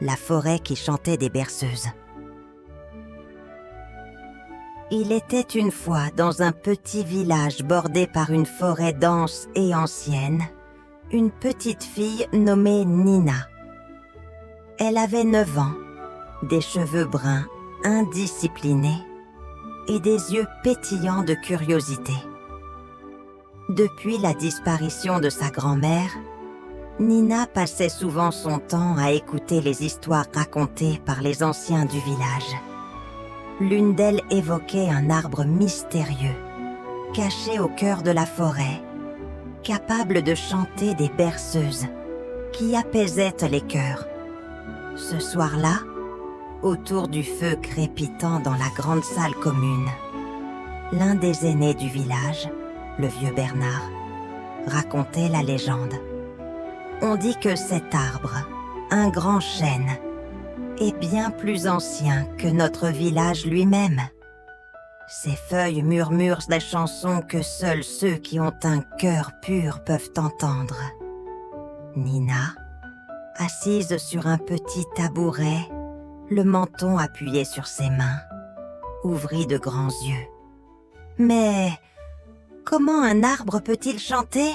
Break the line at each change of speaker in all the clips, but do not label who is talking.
la forêt qui chantait des berceuses. Il était une fois dans un petit village bordé par une forêt dense et ancienne, une petite fille nommée Nina. Elle avait 9 ans, des cheveux bruns indisciplinés et des yeux pétillants de curiosité. Depuis la disparition de sa grand-mère, Nina passait souvent son temps à écouter les histoires racontées par les anciens du village. L'une d'elles évoquait un arbre mystérieux, caché au cœur de la forêt, capable de chanter des berceuses qui apaisaient les cœurs. Ce soir-là, autour du feu crépitant dans la grande salle commune, l'un des aînés du village, le vieux Bernard, racontait la légende. On dit que cet arbre, un grand chêne, est bien plus ancien que notre village lui-même. Ses feuilles murmurent des chansons que seuls ceux qui ont un cœur pur peuvent entendre. Nina, assise sur un petit tabouret, le menton appuyé sur ses mains, ouvrit de grands yeux. « Mais comment un arbre peut-il chanter ?»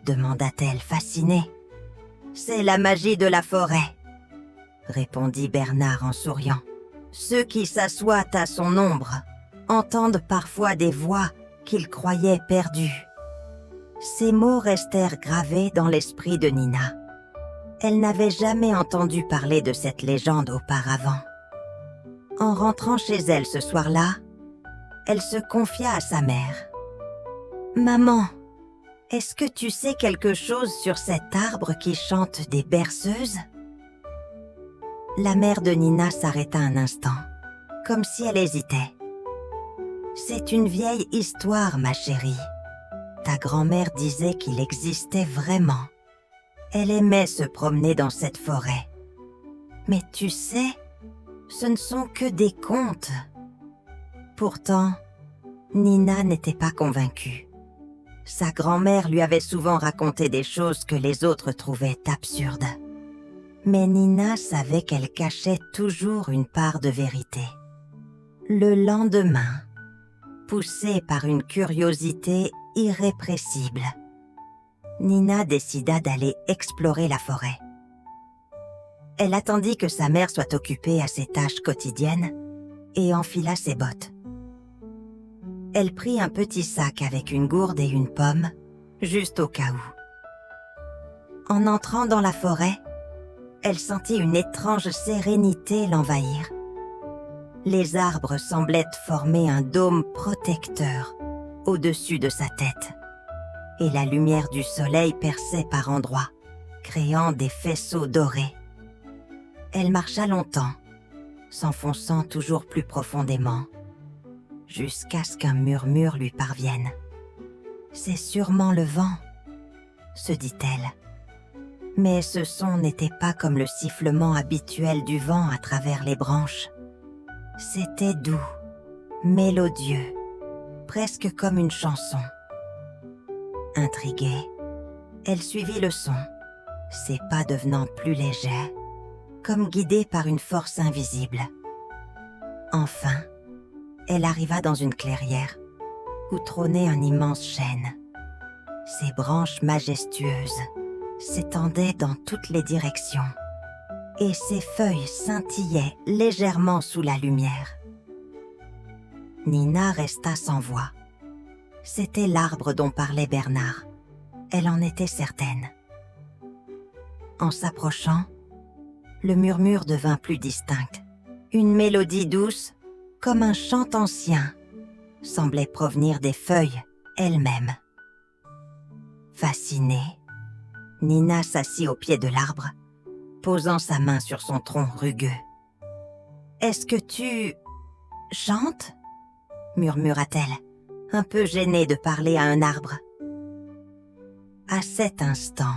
demanda-t-elle fascinée. « C'est la magie de la forêt, » répondit Bernard en souriant. « Ceux qui s'assoient à son ombre entendent parfois des voix qu'ils croyaient perdues. » Ces mots restèrent gravés dans l'esprit de Nina. Elle n'avait jamais entendu parler de cette légende auparavant. En rentrant chez elle ce soir-là, elle se confia à sa mère. « Maman, est-ce que tu sais quelque chose sur cet arbre qui chante des berceuses ?» La mère de Nina s'arrêta un instant, comme si elle hésitait. « C'est une vieille histoire, ma chérie. Ta grand-mère disait qu'il existait vraiment. Elle aimait se promener dans cette forêt. Mais tu sais, ce ne sont que des contes. » Pourtant, Nina n'était pas convaincue. Sa grand-mère lui avait souvent raconté des choses que les autres trouvaient absurdes. Mais Nina savait qu'elle cachait toujours une part de vérité. Le lendemain, poussée par une curiosité irrépressible, Nina décida d'aller explorer la forêt. Elle attendit que sa mère soit occupée à ses tâches quotidiennes et enfila ses bottes. Elle prit un petit sac avec une gourde et une pomme, juste au cas où. En entrant dans la forêt, elle sentit une étrange sérénité l'envahir. Les arbres semblaient former un dôme protecteur au-dessus de sa tête, et la lumière du soleil perçait par endroits, créant des faisceaux dorés. Elle marcha longtemps, s'enfonçant toujours plus profondément, jusqu'à ce qu'un murmure lui parvienne. « C'est sûrement le vent », se dit-elle. Mais ce son n'était pas comme le sifflement habituel du vent à travers les branches. C'était doux, mélodieux, presque comme une chanson. Intriguée, elle suivit le son, ses pas devenant plus légers, comme guidée par une force invisible. Enfin, elle arriva dans une clairière où trônait un immense chêne. Ses branches majestueuses s'étendaient dans toutes les directions et ses feuilles scintillaient légèrement sous la lumière. Nina resta sans voix. C'était l'arbre dont parlait Bernard. Elle en était certaine. En s'approchant, le murmure devint plus distinct. Une mélodie douce, comme un chant ancien, semblait provenir des feuilles elles-mêmes. Fascinée, Nina s'assit au pied de l'arbre, posant sa main sur son tronc rugueux. « Est-ce que tu chantes ?» murmura-t-elle, un peu gênée de parler à un arbre. À cet instant,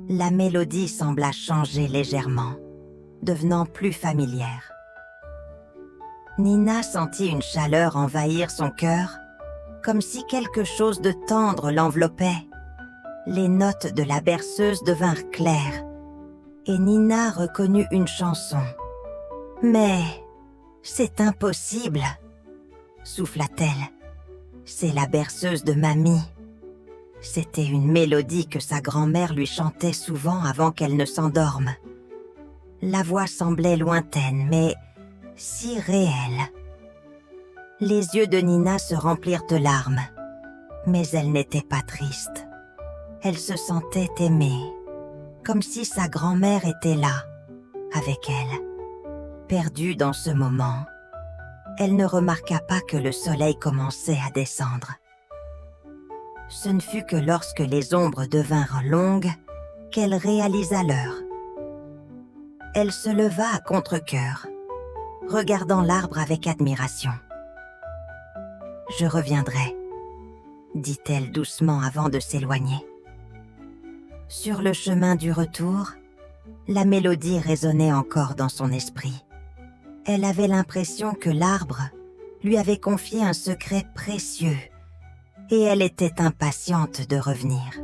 la mélodie sembla changer légèrement, devenant plus familière. Nina sentit une chaleur envahir son cœur, comme si quelque chose de tendre l'enveloppait. Les notes de la berceuse devinrent claires, et Nina reconnut une chanson. « Mais c'est impossible !» souffla-t-elle. « C'est la berceuse de mamie. » C'était une mélodie que sa grand-mère lui chantait souvent avant qu'elle ne s'endorme. La voix semblait lointaine, mais si réelle. Les yeux de Nina se remplirent de larmes, mais elle n'était pas triste. Elle se sentait aimée, comme si sa grand-mère était là, avec elle. Perdue dans ce moment, elle ne remarqua pas que le soleil commençait à descendre. Ce ne fut que lorsque les ombres devinrent longues qu'elle réalisa l'heure. Elle se leva à contre-cœur, regardant l'arbre avec admiration. « Je reviendrai », dit-elle doucement avant de s'éloigner. Sur le chemin du retour, la mélodie résonnait encore dans son esprit. Elle avait l'impression que l'arbre lui avait confié un secret précieux et elle était impatiente de revenir.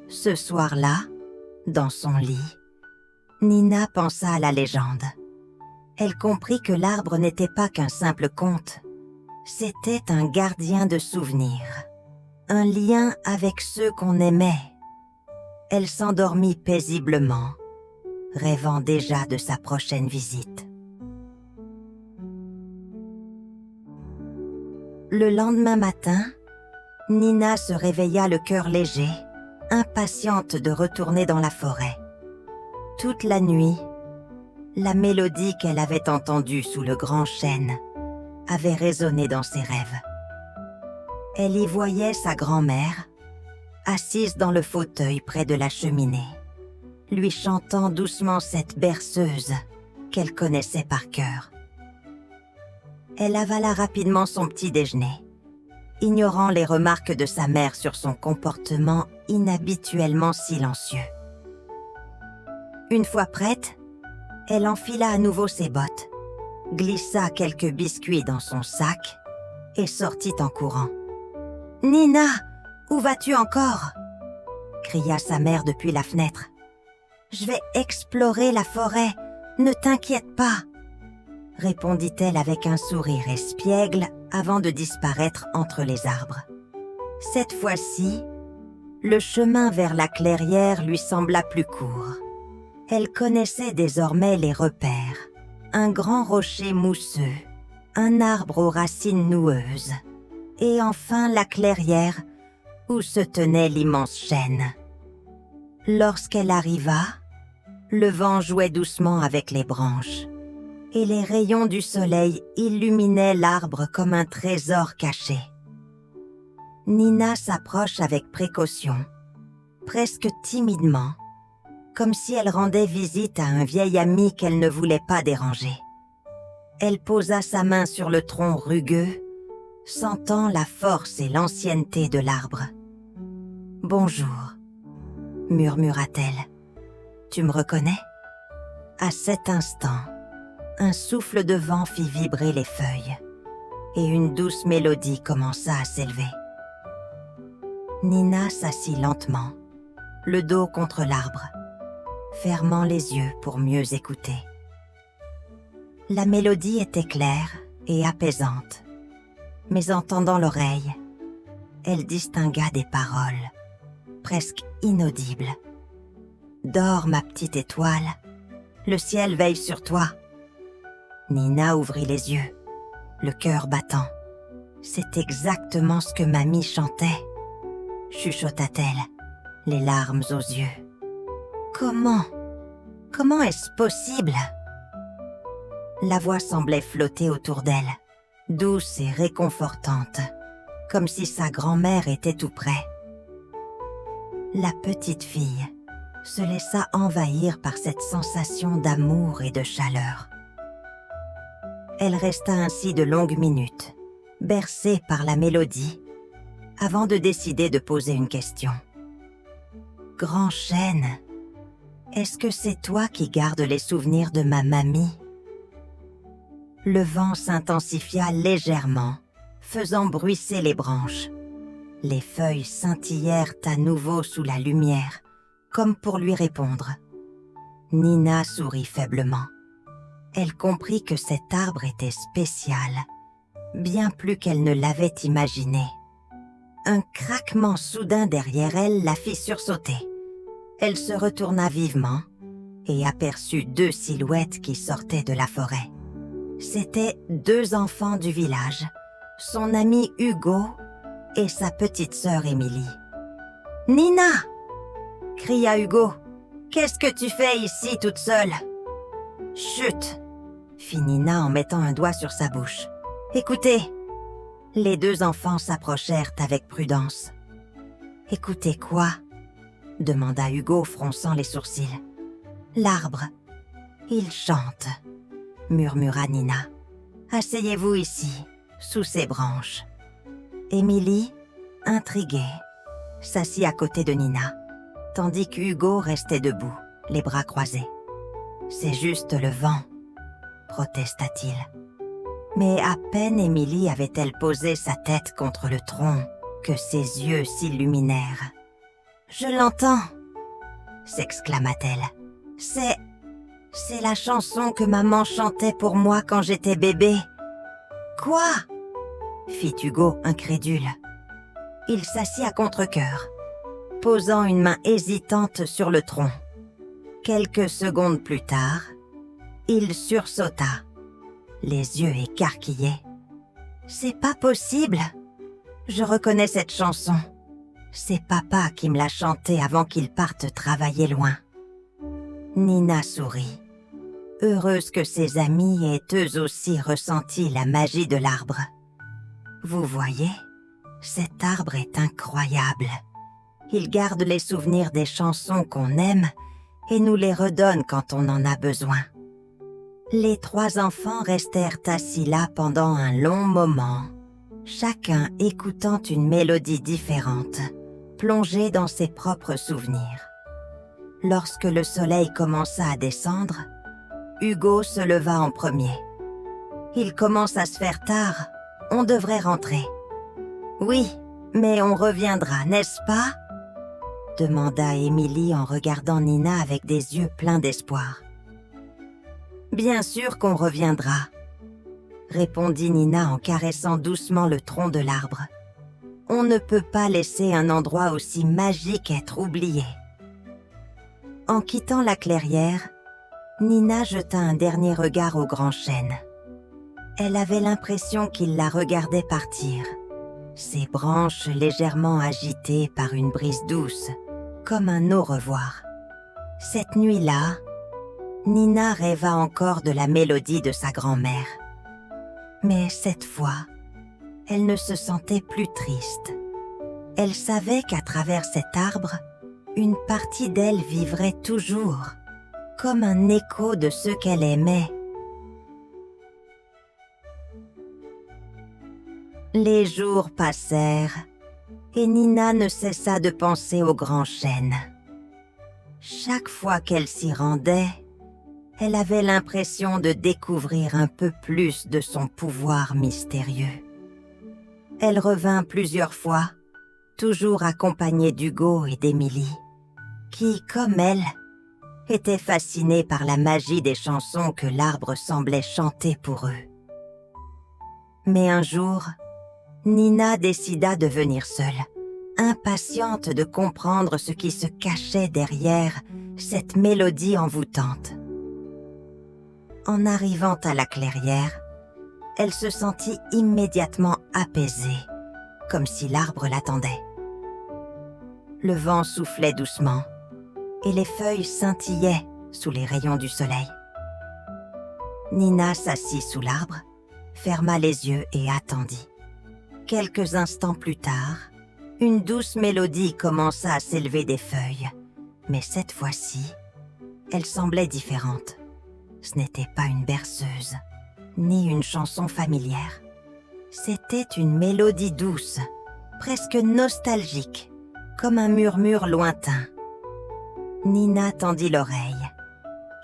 Ce soir-là, dans son lit, Nina pensa à la légende. Elle comprit que l'arbre n'était pas qu'un simple conte. C'était un gardien de souvenirs, un lien avec ceux qu'on aimait. Elle s'endormit paisiblement, rêvant déjà de sa prochaine visite. Le lendemain matin, Nina se réveilla le cœur léger, impatiente de retourner dans la forêt. Toute la nuit, la mélodie qu'elle avait entendue sous le grand chêne avait résonné dans ses rêves. Elle y voyait sa grand-mère, assise dans le fauteuil près de la cheminée, lui chantant doucement cette berceuse qu'elle connaissait par cœur. Elle avala rapidement son petit déjeuner, ignorant les remarques de sa mère sur son comportement inhabituellement silencieux. Une fois prête, elle enfila à nouveau ses bottes, glissa quelques biscuits dans son sac et sortit en courant. « Nina, où vas-tu encore ?» cria sa mère depuis la fenêtre. « Je vais explorer la forêt, ne t'inquiète pas !» répondit-elle avec un sourire espiègle avant de disparaître entre les arbres. Cette fois-ci, le chemin vers la clairière lui sembla plus court. Elle connaissait désormais les repères. Un grand rocher mousseux, un arbre aux racines noueuses, et enfin la clairière où se tenait l'immense chêne. Lorsqu'elle arriva, le vent jouait doucement avec les branches, et les rayons du soleil illuminaient l'arbre comme un trésor caché. Nina s'approche avec précaution, presque timidement, comme si elle rendait visite à un vieil ami qu'elle ne voulait pas déranger. Elle posa sa main sur le tronc rugueux, sentant la force et l'ancienneté de l'arbre. « Bonjour », murmura-t-elle. « Tu me reconnais ?» À cet instant, un souffle de vent fit vibrer les feuilles, et une douce mélodie commença à s'élever. Nina s'assit lentement, le dos contre l'arbre, fermant les yeux pour mieux écouter. La mélodie était claire et apaisante, mais en tendant l'oreille, elle distingua des paroles, presque inaudibles. « Dors, ma petite étoile, le ciel veille sur toi. » Nina ouvrit les yeux, le cœur battant. « C'est exactement ce que mamie chantait, » chuchota-t-elle, les larmes aux yeux. « Comment est-ce possible ?» La voix semblait flotter autour d'elle, douce et réconfortante, comme si sa grand-mère était tout près. La petite fille se laissa envahir par cette sensation d'amour et de chaleur. Elle resta ainsi de longues minutes, bercée par la mélodie, avant de décider de poser une question. « Grand chêne, est-ce que c'est toi qui gardes les souvenirs de ma mamie ?» Le vent s'intensifia légèrement, faisant bruisser les branches. Les feuilles scintillèrent à nouveau sous la lumière, comme pour lui répondre. Nina sourit faiblement. Elle comprit que cet arbre était spécial, bien plus qu'elle ne l'avait imaginé. Un craquement soudain derrière elle la fit sursauter. Elle se retourna vivement et aperçut 2 silhouettes qui sortaient de la forêt. C'étaient 2 enfants du village, son ami Hugo et sa petite sœur Émilie. « Nina !» cria Hugo. « Qu'est-ce que tu fais ici toute seule ?»« Chut !» fit Nina en mettant un doigt sur sa bouche. « Écoutez !» Les 2 enfants s'approchèrent avec prudence. « Écoutez quoi ?» demanda Hugo, fronçant les sourcils. « L'arbre. Il chante, » murmura Nina. « Asseyez-vous ici, sous ses branches. » Émilie, intriguée, s'assit à côté de Nina, tandis qu'Hugo restait debout, les bras croisés. « C'est juste le vent, » protesta-t-il. Mais à peine Émilie avait-elle posé sa tête contre le tronc que ses yeux s'illuminèrent. « Je l'entends !» s'exclama-t-elle. « C'est la chanson que maman chantait pour moi quand j'étais bébé. »« Quoi ?» fit Hugo incrédule. Il s'assit à contre-cœur, posant une main hésitante sur le tronc. Quelques secondes plus tard, il sursauta, les yeux écarquillés. « C'est pas possible! Je reconnais cette chanson. C'est papa qui me l'a chantée avant qu'il parte travailler loin. » Nina sourit, heureuse que ses amis aient eux aussi ressenti la magie de l'arbre. « Vous voyez, cet arbre est incroyable. Il garde les souvenirs des chansons qu'on aime et nous les redonne quand on en a besoin. » Les 3 enfants restèrent assis là pendant un long moment, chacun écoutant une mélodie différente, plongé dans ses propres souvenirs. Lorsque le soleil commença à descendre, Hugo se leva en premier. « Il commence à se faire tard, on devrait rentrer. »« Oui, mais on reviendra, n'est-ce pas ?» demanda Émilie en regardant Nina avec des yeux pleins d'espoir. « Bien sûr qu'on reviendra, » répondit Nina en caressant doucement le tronc de l'arbre. « On ne peut pas laisser un endroit aussi magique être oublié. » En quittant la clairière, Nina jeta un dernier regard au grand chêne. Elle avait l'impression qu'il la regardait partir, ses branches légèrement agitées par une brise douce, comme un au revoir. Cette nuit-là, Nina rêva encore de la mélodie de sa grand-mère. Mais cette fois, elle ne se sentait plus triste. Elle savait qu'à travers cet arbre, une partie d'elle vivrait toujours, comme un écho de ce qu'elle aimait. Les jours passèrent, et Nina ne cessa de penser au grand chêne. Chaque fois qu'elle s'y rendait, elle avait l'impression de découvrir un peu plus de son pouvoir mystérieux. Elle revint plusieurs fois, toujours accompagnée d'Hugo et d'Émilie, qui, comme elle, étaient fascinés par la magie des chansons que l'arbre semblait chanter pour eux. Mais un jour, Nina décida de venir seule, impatiente de comprendre ce qui se cachait derrière cette mélodie envoûtante. En arrivant à la clairière, elle se sentit immédiatement apaisée, comme si l'arbre l'attendait. Le vent soufflait doucement, et les feuilles scintillaient sous les rayons du soleil. Nina s'assit sous l'arbre, ferma les yeux et attendit. Quelques instants plus tard, une douce mélodie commença à s'élever des feuilles, mais cette fois-ci, elle semblait différente. Ce n'était pas une berceuse, ni une chanson familière. C'était une mélodie douce, presque nostalgique, comme un murmure lointain. Nina tendit l'oreille,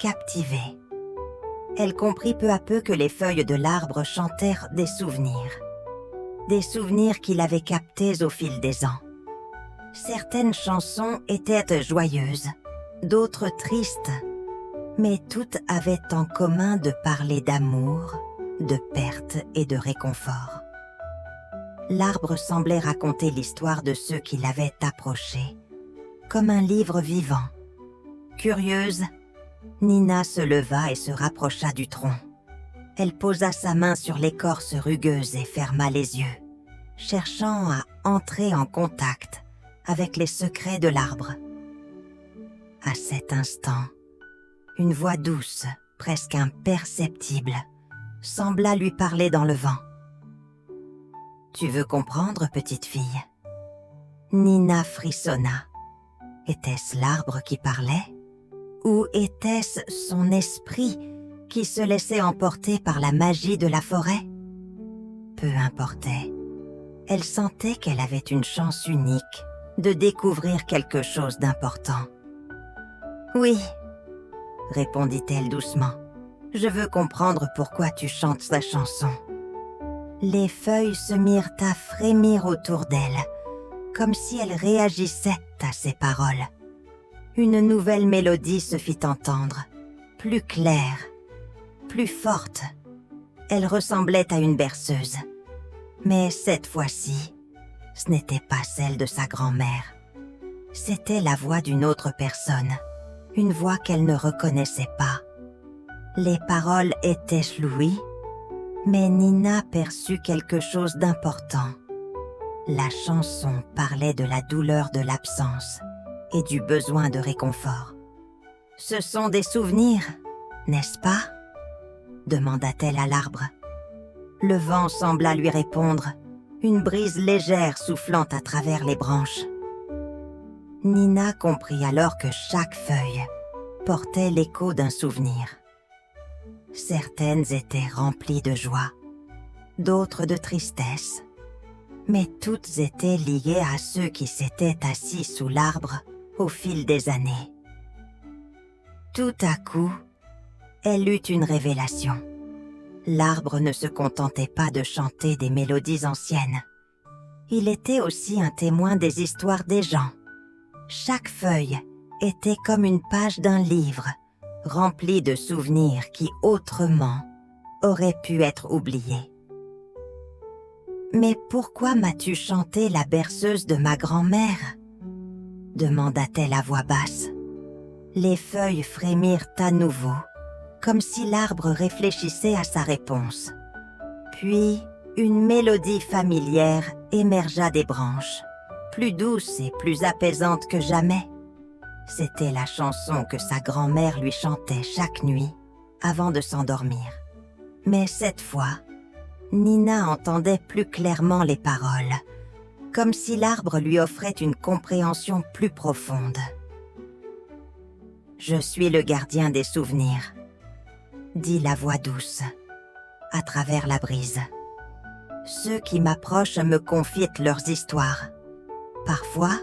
captivée. Elle comprit peu à peu que les feuilles de l'arbre chantèrent des souvenirs qu'il avait captés au fil des ans. Certaines chansons étaient joyeuses, d'autres tristes, mais toutes avaient en commun de parler d'amour, de perte et de réconfort. L'arbre semblait raconter l'histoire de ceux qui l'avaient approché, comme un livre vivant. Curieuse, Nina se leva et se rapprocha du tronc. Elle posa sa main sur l'écorce rugueuse et ferma les yeux, cherchant à entrer en contact avec les secrets de l'arbre. À cet instant, une voix douce, presque imperceptible, sembla lui parler dans le vent. « Tu veux comprendre, petite fille ?» Nina frissonna. Était-ce l'arbre qui parlait? Ou était-ce son esprit qui se laissait emporter par la magie de la forêt? Peu importait. Elle sentait qu'elle avait une chance unique de découvrir quelque chose d'important. « Oui, » répondit-elle doucement. « Je veux comprendre pourquoi tu chantes sa chanson. » Les feuilles se mirent à frémir autour d'elle, comme si elles réagissaient à ses paroles. Une nouvelle mélodie se fit entendre, plus claire, plus forte. Elle ressemblait à une berceuse. Mais cette fois-ci, ce n'était pas celle de sa grand-mère. C'était la voix d'une autre personne, une voix qu'elle ne reconnaissait pas. Les paroles étaient floues, mais Nina perçut quelque chose d'important. La chanson parlait de la douleur de l'absence et du besoin de réconfort. « Ce sont des souvenirs, n'est-ce pas ?» demanda-t-elle à l'arbre. Le vent sembla lui répondre, une brise légère soufflant à travers les branches. Nina comprit alors que chaque feuille portait l'écho d'un souvenir. Certaines étaient remplies de joie, d'autres de tristesse, mais toutes étaient liées à ceux qui s'étaient assis sous l'arbre au fil des années. Tout à coup, elle eut une révélation. L'arbre ne se contentait pas de chanter des mélodies anciennes. Il était aussi un témoin des histoires des gens. Chaque feuille était comme une page d'un livre, remplie de souvenirs qui, autrement, auraient pu être oubliés. « Mais pourquoi m'as-tu chanté la berceuse de ma grand-mère » demanda-t-elle à voix basse. Les feuilles frémirent à nouveau, comme si l'arbre réfléchissait à sa réponse. Puis, une mélodie familière émergea des branches, plus douce et plus apaisante que jamais. C'était la chanson que sa grand-mère lui chantait chaque nuit avant de s'endormir. Mais cette fois, Nina entendait plus clairement les paroles, comme si l'arbre lui offrait une compréhension plus profonde. « Je suis le gardien des souvenirs », dit la voix douce, à travers la brise. « Ceux qui m'approchent me confient leurs histoires. Parfois,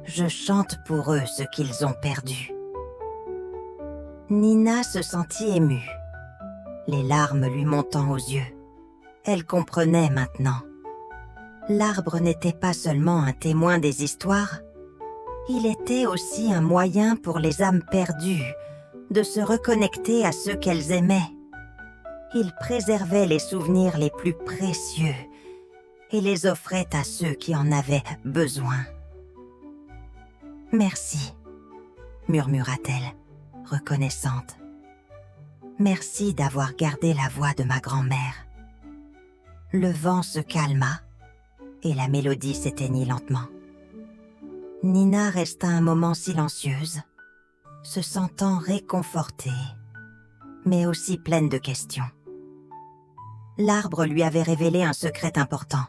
je chante pour eux ce qu'ils ont perdu. » Nina se sentit émue, les larmes lui montant aux yeux. Elle comprenait maintenant. L'arbre n'était pas seulement un témoin des histoires, il était aussi un moyen pour les âmes perdues de se reconnecter à ceux qu'elles aimaient. Il préservait les souvenirs les plus précieux et les offrait à ceux qui en avaient besoin. « Merci » murmura-t-elle, reconnaissante. « Merci d'avoir gardé la voix de ma grand-mère. » Le vent se calma et la mélodie s'éteignit lentement. Nina resta un moment silencieuse, se sentant réconfortée, mais aussi pleine de questions. L'arbre lui avait révélé un secret important.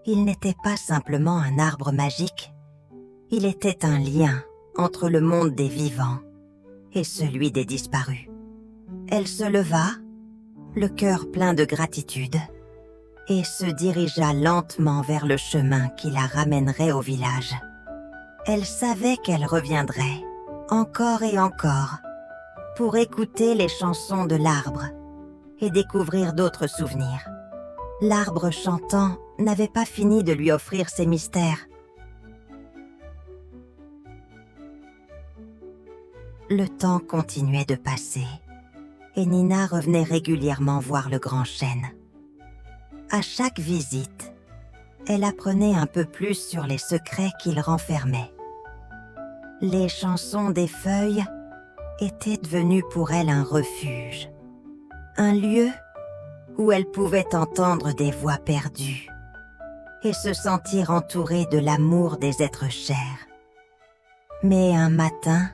Il n'était pas simplement un arbre magique, il était un lien entre le monde des vivants et celui des disparus. Elle se leva, le cœur plein de gratitude, et se dirigea lentement vers le chemin qui la ramènerait au village. Elle savait qu'elle reviendrait, encore et encore, pour écouter les chansons de l'arbre et découvrir d'autres souvenirs. L'arbre chantant n'avait pas fini de lui offrir ses mystères. Le temps continuait de passer et Nina revenait régulièrement voir le grand chêne. À chaque visite, elle apprenait un peu plus sur les secrets qu'il renfermait. Les chansons des feuilles étaient devenues pour elle un refuge, un lieu où elle pouvait entendre des voix perdues et se sentir entourée de l'amour des êtres chers. Mais un matin,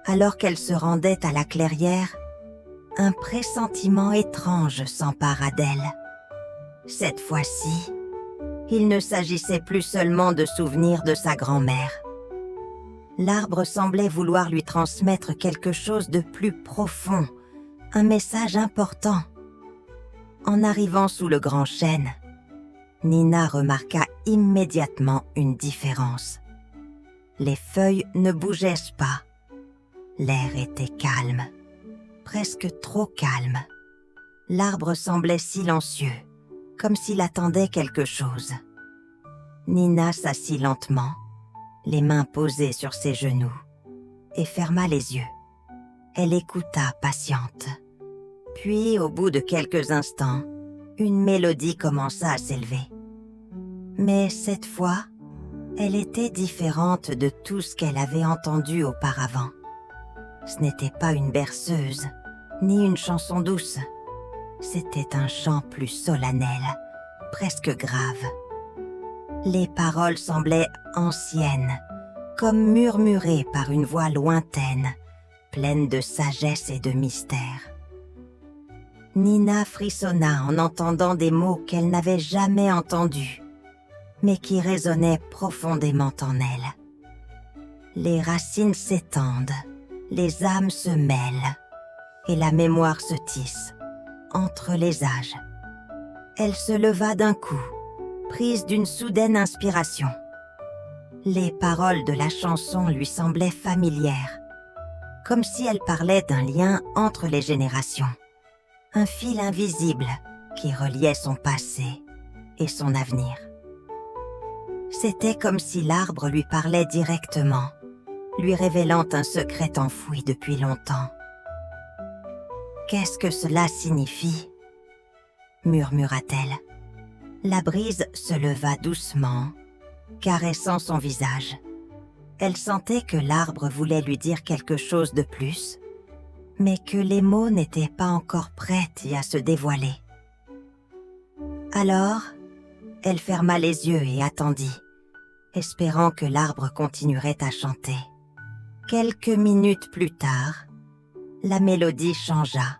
alors qu'elle se rendait à la clairière, un pressentiment étrange s'empara d'elle. Cette fois-ci, il ne s'agissait plus seulement de souvenirs de sa grand-mère. L'arbre semblait vouloir lui transmettre quelque chose de plus profond, un message important. En arrivant sous le grand chêne, Nina remarqua immédiatement une différence. Les feuilles ne bougeaient pas. L'air était calme, presque trop calme. L'arbre semblait silencieux, comme s'il attendait quelque chose. Nina s'assit lentement, les mains posées sur ses genoux, et ferma les yeux. Elle écouta patiente. Puis, au bout de quelques instants, une mélodie commença à s'élever. Mais cette fois, elle était différente de tout ce qu'elle avait entendu auparavant. Ce n'était pas une berceuse, ni une chanson douce. C'était un chant plus solennel, presque grave. Les paroles semblaient anciennes, comme murmurées par une voix lointaine, pleine de sagesse et de mystère. Nina frissonna en entendant des mots qu'elle n'avait jamais entendus, mais qui résonnaient profondément en elle. Les racines s'étendent, les âmes se mêlent, et la mémoire se tisse entre les âges. Elle se leva d'un coup, prise d'une soudaine inspiration. Les paroles de la chanson lui semblaient familières, comme si elle parlait d'un lien entre les générations. Un fil invisible qui reliait son passé et son avenir. C'était comme si l'arbre lui parlait directement, lui révélant un secret enfoui depuis longtemps. « Qu'est-ce que cela signifie ?» murmura-t-elle. La brise se leva doucement, caressant son visage. Elle sentait que l'arbre voulait lui dire quelque chose de plus, mais que les mots n'étaient pas encore prêts à se dévoiler. Alors, elle ferma les yeux et attendit, espérant que l'arbre continuerait à chanter. Quelques minutes plus tard, la mélodie changea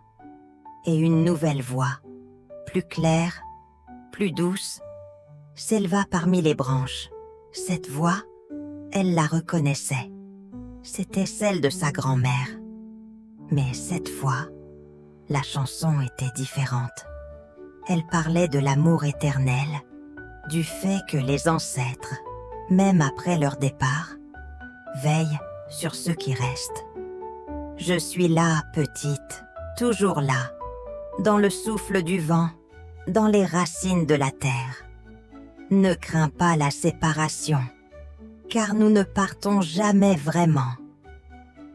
et une nouvelle voix, plus claire, plus douce, s'éleva parmi les branches. Cette voix, elle la reconnaissait. C'était celle de sa grand-mère. Mais cette fois, la chanson était différente. Elle parlait de l'amour éternel, du fait que les ancêtres, même après leur départ, veillent sur ceux qui restent. Je suis là, petite, toujours là, dans le souffle du vent, dans les racines de la terre. Ne crains pas la séparation, car nous ne partons jamais vraiment.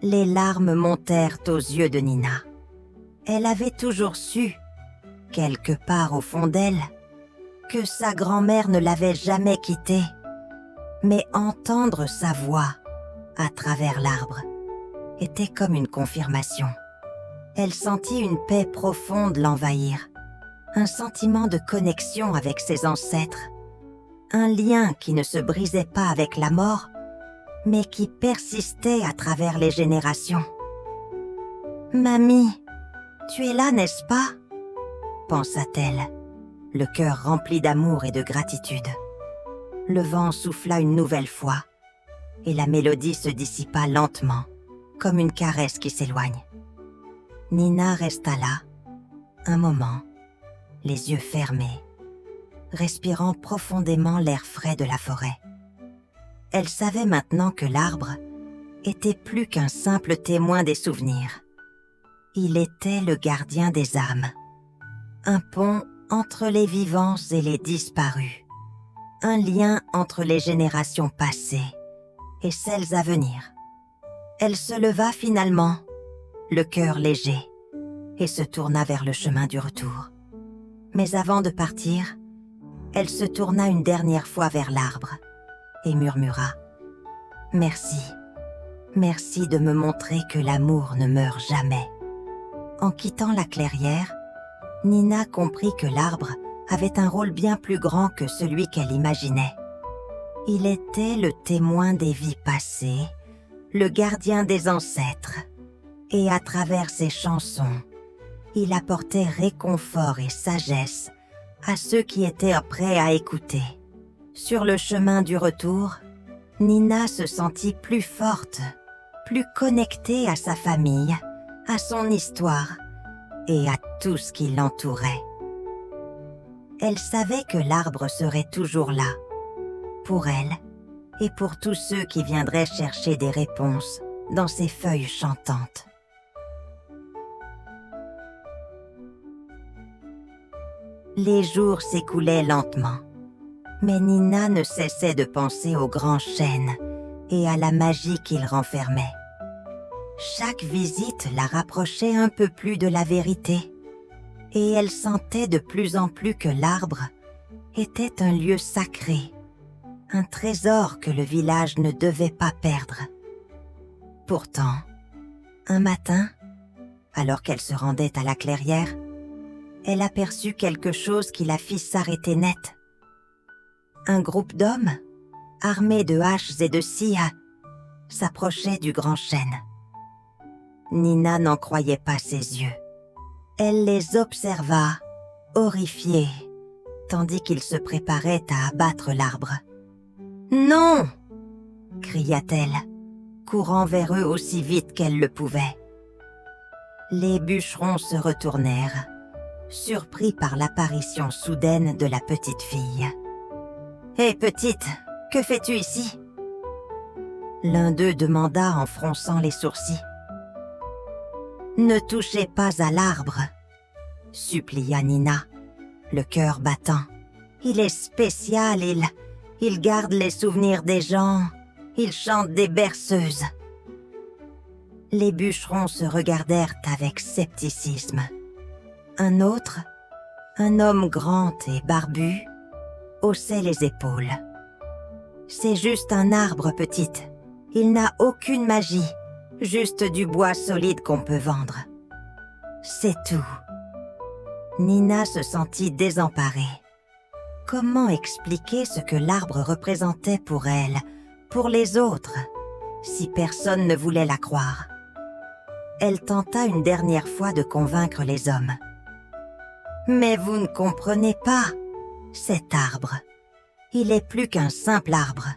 Les larmes montèrent aux yeux de Nina. Elle avait toujours su, quelque part au fond d'elle, que sa grand-mère ne l'avait jamais quittée. Mais entendre sa voix à travers l'arbre était comme une confirmation. Elle sentit une paix profonde l'envahir, un sentiment de connexion avec ses ancêtres, un lien qui ne se brisait pas avec la mort, mais qui persistait à travers les générations. « Mamie, tu es là, n'est-ce pas ?» pensa-t-elle, le cœur rempli d'amour et de gratitude. Le vent souffla une nouvelle fois, et la mélodie se dissipa lentement, comme une caresse qui s'éloigne. Nina resta là, un moment, les yeux fermés, respirant profondément l'air frais de la forêt. Elle savait maintenant que l'arbre était plus qu'un simple témoin des souvenirs. Il était le gardien des âmes, un pont entre les vivants et les disparus, un lien entre les générations passées et celles à venir. Elle se leva finalement, le cœur léger, et se tourna vers le chemin du retour. Mais avant de partir, elle se tourna une dernière fois vers l'arbre et murmura « Merci, merci de me montrer que l'amour ne meurt jamais. » En quittant la clairière, Nina comprit que l'arbre avait un rôle bien plus grand que celui qu'elle imaginait. Il était le témoin des vies passées, le gardien des ancêtres, et à travers ses chansons, il apportait réconfort et sagesse à ceux qui étaient prêts à écouter. Sur le chemin du retour, Nina se sentit plus forte, plus connectée à sa famille, à son histoire et à tout ce qui l'entourait. Elle savait que l'arbre serait toujours là, pour elle et pour tous ceux qui viendraient chercher des réponses dans ses feuilles chantantes. Les jours s'écoulaient lentement, mais Nina ne cessait de penser au grand chêne et à la magie qu'il renfermait. Chaque visite la rapprochait un peu plus de la vérité, et elle sentait de plus en plus que l'arbre était un lieu sacré, un trésor que le village ne devait pas perdre. Pourtant, un matin, alors qu'elle se rendait à la clairière, elle aperçut quelque chose qui la fit s'arrêter net. Un groupe d'hommes, armés de haches et de scies, s'approchait du grand chêne. Nina n'en croyait pas ses yeux. Elle les observa, horrifiée, tandis qu'ils se préparaient à abattre l'arbre. « Non !» cria-t-elle, courant vers eux aussi vite qu'elle le pouvait. Les bûcherons se retournèrent, surpris par l'apparition soudaine de la petite fille. « Hé, petite, que fais-tu ici ?» L'un d'eux demanda en fronçant les sourcils. « Ne touchez pas à l'arbre, » supplia Nina, le cœur battant. « Il est spécial, il garde les souvenirs des gens, il chante des berceuses. » Les bûcherons se regardèrent avec scepticisme. Un autre, un homme grand et barbu, haussait les épaules. « C'est juste un arbre, petite. Il n'a aucune magie. Juste du bois solide qu'on peut vendre. C'est tout. » Nina se sentit désemparée. Comment expliquer ce que l'arbre représentait pour elle, pour les autres, si personne ne voulait la croire? Elle tenta une dernière fois de convaincre les hommes. « Mais vous ne comprenez pas, cet arbre. Il est plus qu'un simple arbre.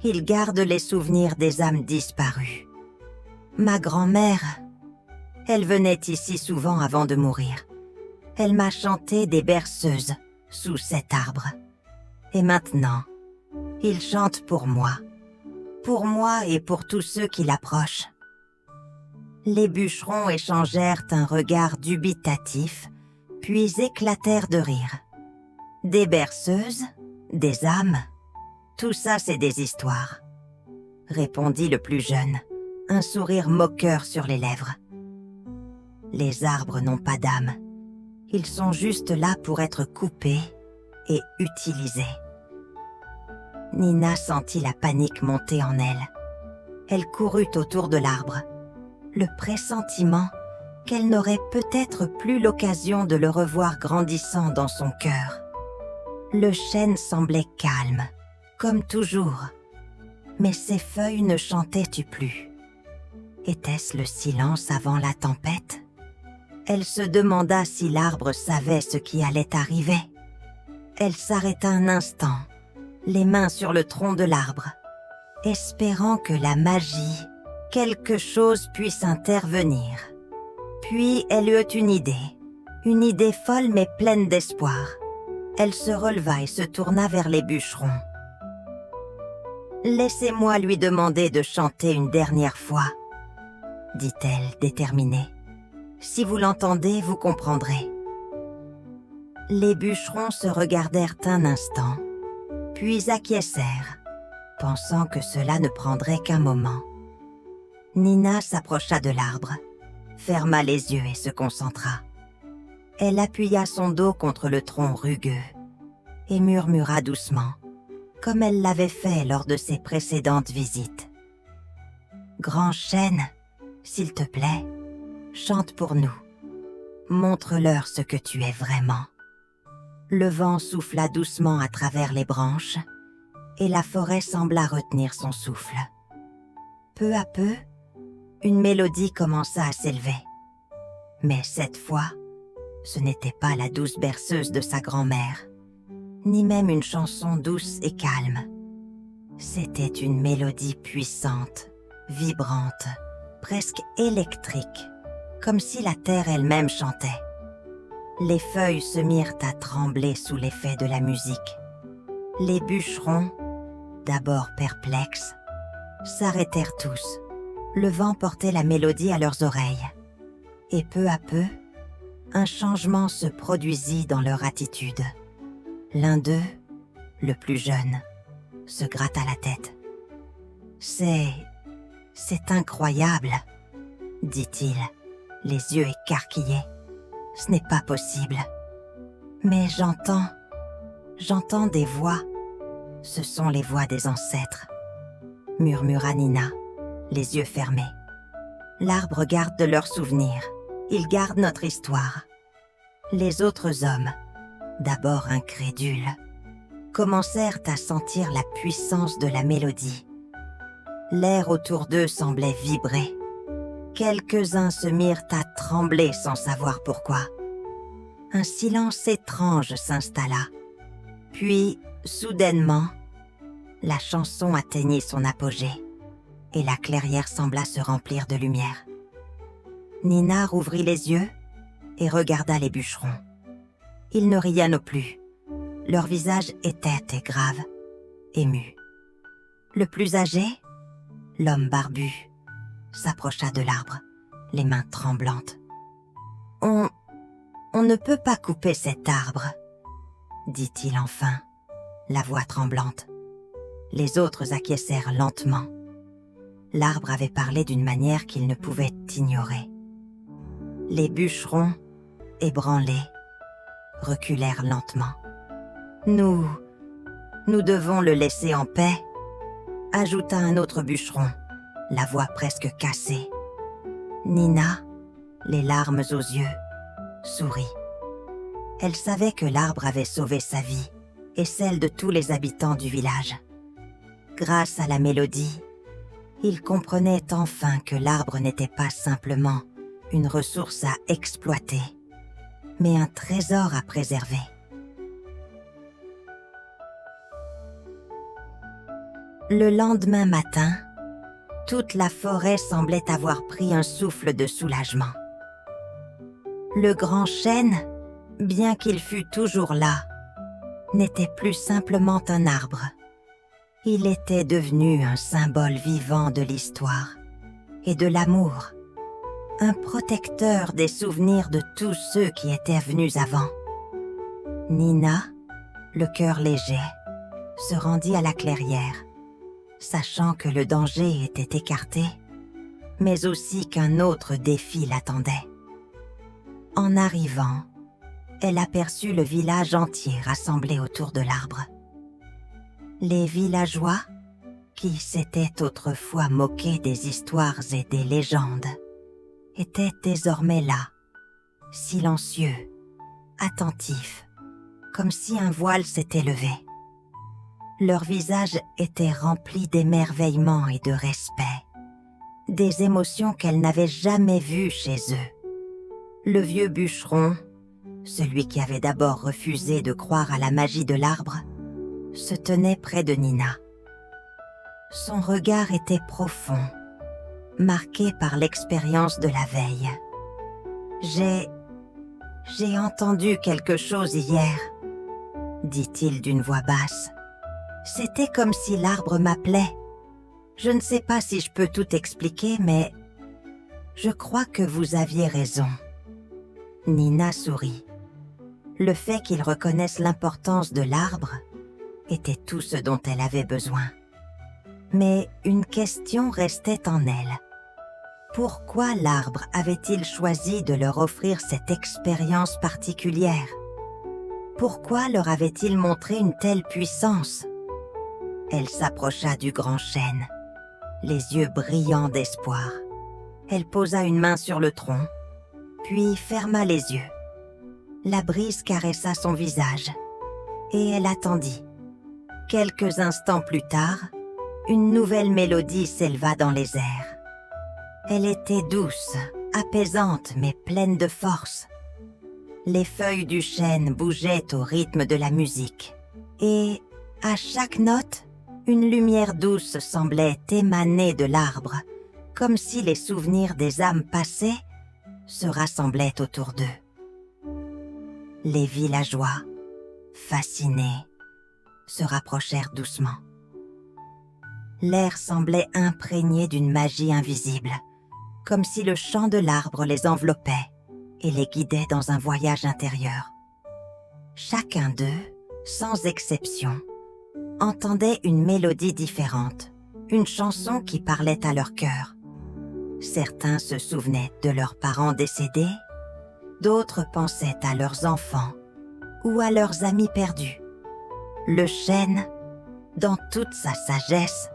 Il garde les souvenirs des âmes disparues. Ma grand-mère, elle venait ici souvent avant de mourir. Elle m'a chanté des berceuses sous cet arbre. Et maintenant, il chante pour moi et pour tous ceux qui l'approchent. » Les bûcherons échangèrent un regard dubitatif, puis éclatèrent de rire. « Des berceuses, des âmes, tout ça c'est des histoires, » répondit le plus jeune, un sourire moqueur sur les lèvres. « Les arbres n'ont pas d'âme. Ils sont juste là pour être coupés et utilisés. » Nina sentit la panique monter en elle. Elle courut autour de l'arbre, le pressentiment qu'elle n'aurait peut-être plus l'occasion de le revoir grandissant dans son cœur. Le chêne semblait calme, comme toujours, mais ses feuilles ne chantaient plus. Était-ce le silence avant la tempête? Elle se demanda si l'arbre savait ce qui allait arriver. Elle s'arrêta un instant, les mains sur le tronc de l'arbre, espérant que la magie, quelque chose puisse intervenir. Puis elle eut une idée folle mais pleine d'espoir. Elle se releva et se tourna vers les bûcherons. « Laissez-moi lui demander de chanter une dernière fois, » dit-elle déterminée. « Si vous l'entendez, vous comprendrez. » Les bûcherons se regardèrent un instant, puis acquiescèrent, pensant que cela ne prendrait qu'un moment. Nina s'approcha de l'arbre, ferma les yeux et se concentra. Elle appuya son dos contre le tronc rugueux et murmura doucement, comme elle l'avait fait lors de ses précédentes visites. « Grand chêne, s'il te plaît, chante pour nous. Montre-leur ce que tu es vraiment. » Le vent souffla doucement à travers les branches et la forêt sembla retenir son souffle. Peu à peu, une mélodie commença à s'élever. Mais cette fois, ce n'était pas la douce berceuse de sa grand-mère, ni même une chanson douce et calme. C'était une mélodie puissante, vibrante, presque électrique, comme si la terre elle-même chantait. Les feuilles se mirent à trembler sous l'effet de la musique. Les bûcherons, d'abord perplexes, s'arrêtèrent tous. Le vent portait la mélodie à leurs oreilles. Et peu à peu, un changement se produisit dans leur attitude. L'un d'eux, le plus jeune, se gratta la tête. « C'est incroyable, » dit-il, les yeux écarquillés. « Ce n'est pas possible. Mais j'entends des voix. Ce sont les voix des ancêtres, » murmura Nina, les yeux fermés. « L'arbre garde de leurs souvenirs. Il garde notre histoire. » Les autres hommes, d'abord incrédules, commencèrent à sentir la puissance de la mélodie. L'air autour d'eux semblait vibrer. Quelques-uns se mirent à trembler sans savoir pourquoi. Un silence étrange s'installa. Puis, soudainement, la chanson atteignit son apogée et la clairière sembla se remplir de lumière. Nina rouvrit les yeux et regarda les bûcherons. Ils ne riaient non plus. Leur visage était grave, ému. Le plus âgé, l'homme barbu, s'approcha de l'arbre, les mains tremblantes. « On ne peut pas couper cet arbre, » dit-il enfin, la voix tremblante. Les autres acquiescèrent lentement. L'arbre avait parlé d'une manière qu'ils ne pouvaient ignorer. Les bûcherons, ébranlés, reculèrent lentement. « Nous devons le laisser en paix, » ajouta un autre bûcheron, la voix presque cassée. Nina, les larmes aux yeux, sourit. Elle savait que l'arbre avait sauvé sa vie et celle de tous les habitants du village. Grâce à la mélodie, il comprenait enfin que l'arbre n'était pas simplement une ressource à exploiter, mais un trésor à préserver. Le lendemain matin, toute la forêt semblait avoir pris un souffle de soulagement. Le grand chêne, bien qu'il fût toujours là, n'était plus simplement un arbre. Il était devenu un symbole vivant de l'histoire et de l'amour, un protecteur des souvenirs de tous ceux qui étaient venus avant. Nina, le cœur léger, se rendit à la clairière, sachant que le danger était écarté, mais aussi qu'un autre défi l'attendait. En arrivant, elle aperçut le village entier rassemblé autour de l'arbre. Les villageois, qui s'étaient autrefois moqués des histoires et des légendes, étaient désormais là, silencieux, attentifs, comme si un voile s'était levé. Leurs visages étaient remplis d'émerveillement et de respect, des émotions qu'elle n'avait jamais vues chez eux. Le vieux bûcheron, celui qui avait d'abord refusé de croire à la magie de l'arbre, se tenait près de Nina. Son regard était profond, marqué par l'expérience de la veille. « J'ai entendu quelque chose hier, » dit-il d'une voix basse. « C'était comme si l'arbre m'appelait. Je ne sais pas si je peux tout expliquer, mais je crois que vous aviez raison. » Nina sourit. Le fait qu'il reconnaisse l'importance de l'arbre était tout ce dont elle avait besoin. Mais une question restait en elle. Pourquoi l'arbre avait-il choisi de leur offrir cette expérience particulière? Pourquoi leur avait-il montré une telle puissance? Elle s'approcha du grand chêne, les yeux brillants d'espoir. Elle posa une main sur le tronc, puis ferma les yeux. La brise caressa son visage, et elle attendit. Quelques instants plus tard, une nouvelle mélodie s'éleva dans les airs. Elle était douce, apaisante, mais pleine de force. Les feuilles du chêne bougeaient au rythme de la musique, et, à chaque note, une lumière douce semblait émaner de l'arbre, comme si les souvenirs des âmes passées se rassemblaient autour d'eux. Les villageois, fascinés, se rapprochèrent doucement. L'air semblait imprégné d'une magie invisible, comme si le chant de l'arbre les enveloppait et les guidait dans un voyage intérieur. Chacun d'eux, sans exception, entendait une mélodie différente, une chanson qui parlait à leur cœur. Certains se souvenaient de leurs parents décédés, d'autres pensaient à leurs enfants ou à leurs amis perdus. Le chêne, dans toute sa sagesse,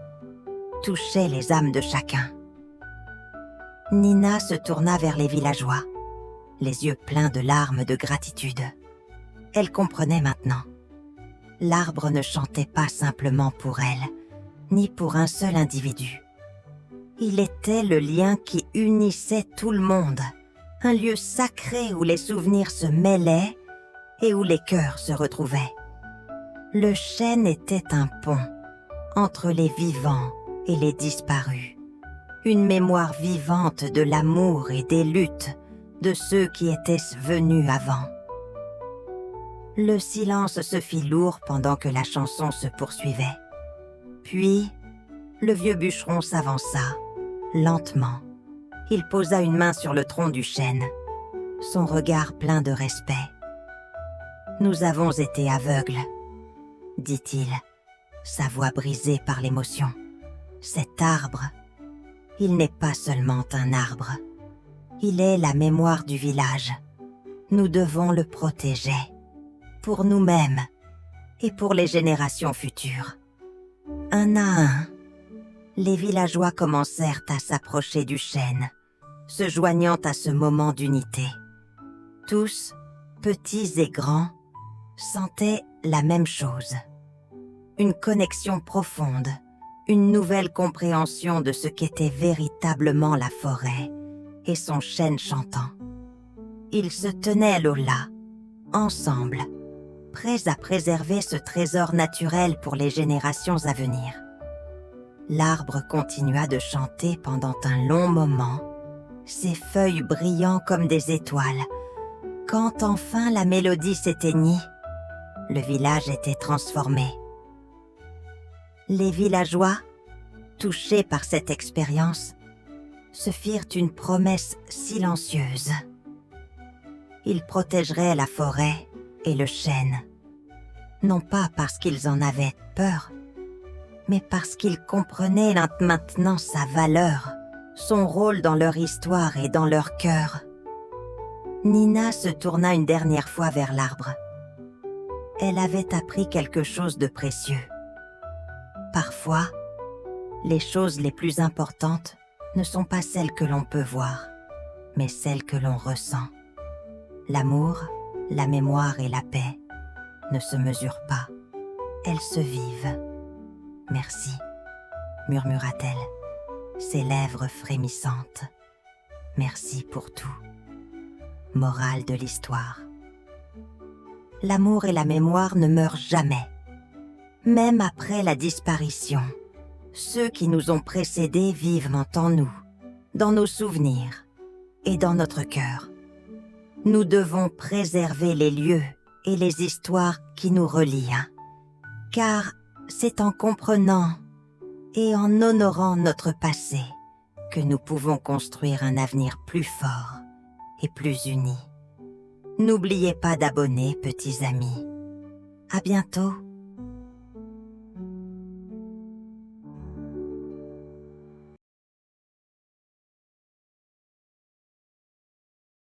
touchait les âmes de chacun. Nina se tourna vers les villageois, les yeux pleins de larmes de gratitude. Elle comprenait maintenant. L'arbre ne chantait pas simplement pour elle, ni pour un seul individu. Il était le lien qui unissait tout le monde, un lieu sacré où les souvenirs se mêlaient et où les cœurs se retrouvaient. Le chêne était un pont entre les vivants et les disparus, une mémoire vivante de l'amour et des luttes de ceux qui étaient venus avant. Le silence se fit lourd pendant que la chanson se poursuivait. Puis, le vieux bûcheron s'avança, lentement. Il posa une main sur le tronc du chêne, son regard plein de respect. « Nous avons été aveugles, » dit-il, sa voix brisée par l'émotion. « Cet arbre, il n'est pas seulement un arbre. Il est la mémoire du village. Nous devons le protéger, pour nous-mêmes et pour les générations futures. » Un à un, les villageois commencèrent à s'approcher du chêne, se joignant à ce moment d'unité. Tous, petits et grands, sentaient la même chose. Une connexion profonde, une nouvelle compréhension de ce qu'était véritablement la forêt et son chêne chantant. Ils se tenaient là, ensemble, prêts à préserver ce trésor naturel pour les générations à venir. L'arbre continua de chanter pendant un long moment, ses feuilles brillant comme des étoiles. Quand enfin la mélodie s'éteignit, le village était transformé. Les villageois, touchés par cette expérience, se firent une promesse silencieuse. Ils protégeraient la forêt et le chêne, non pas parce qu'ils en avaient peur, mais parce qu'ils comprenaient maintenant sa valeur, son rôle dans leur histoire et dans leur cœur. Nina se tourna une dernière fois vers l'arbre. Elle avait appris quelque chose de précieux. Parfois, les choses les plus importantes ne sont pas celles que l'on peut voir, mais celles que l'on ressent. L'amour, la mémoire et la paix ne se mesurent pas, elles se vivent. « Merci », murmura-t-elle, ses lèvres frémissantes. « Merci pour tout. » Morale de l'histoire. L'amour et la mémoire ne meurent jamais. Même après la disparition, ceux qui nous ont précédés vivent en nous, dans nos souvenirs et dans notre cœur. Nous devons préserver les lieux et les histoires qui nous relient, car c'est en comprenant et en honorant notre passé que nous pouvons construire un avenir plus fort et plus uni. N'oubliez pas d'abonner, petits amis. À bientôt.